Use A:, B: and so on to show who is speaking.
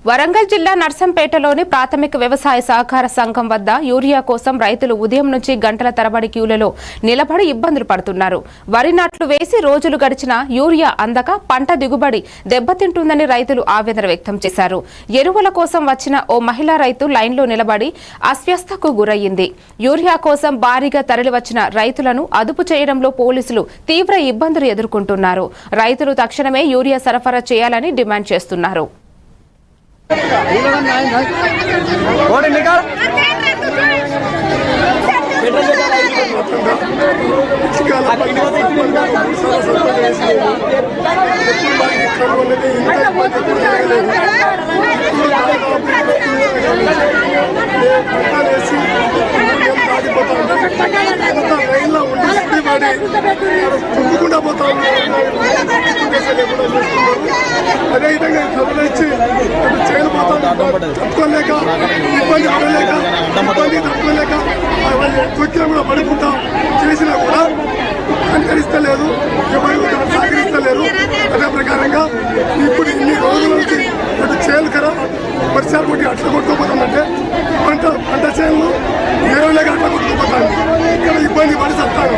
A: వరంగల్ జిల్లా నర్సంపేటలోని ప్రాథమిక వ్యవసాయ సహకార సంఘం వద్ద యూరియా కోసం రైతులు ఉదయం నుంచి గంటల తరబడి క్యూలలో నిలబడి ఇబ్బందులు పడుతున్నారు. వరి నాట్లు వేసి రోజులు గడిచినా యూరియా అందక పంట దిగుబడి దెబ్బతింటుందని రైతులు ఆవేదన వ్యక్తం చేశారు. ఎరువుల కోసం వచ్చిన ఓ మహిళా రైతు లైన్లో నిలబడి అస్వస్థకు గురయ్యింది. యూరియా కోసం భారీగా తరలివచ్చిన రైతులను అదుపు చేయడంలో పోలీసులు తీవ్ర ఇబ్బందులు ఎదుర్కొంటున్నారు. రైతులు తక్షణమే యూరియా సరఫరా చేయాలని డిమాండ్ చేస్తున్నారు.
B: అదే విధంగా చదువులొచ్చి తట్టుకోలేక ఇబ్బంది పడలేక ఇబ్బంది తట్టుకోలేక తొక్కిన కూడా పడుకుంటాం చేసినా కూడా అనుకరిస్తలేదు, ఎవరు సహకరిస్తలేరు. అదే ప్రకారంగా ఇప్పుడు ఇన్ని రోజుల నుంచి అటు చేలు కదా వర్షాలు కొట్టి అట్లా కొట్టుకోపోతుందంటే పంట చేనులు ఏరులేక అట్లా కొట్టుకోపోతాను. ఇక్కడ ఇబ్బంది పడి సత్తాను.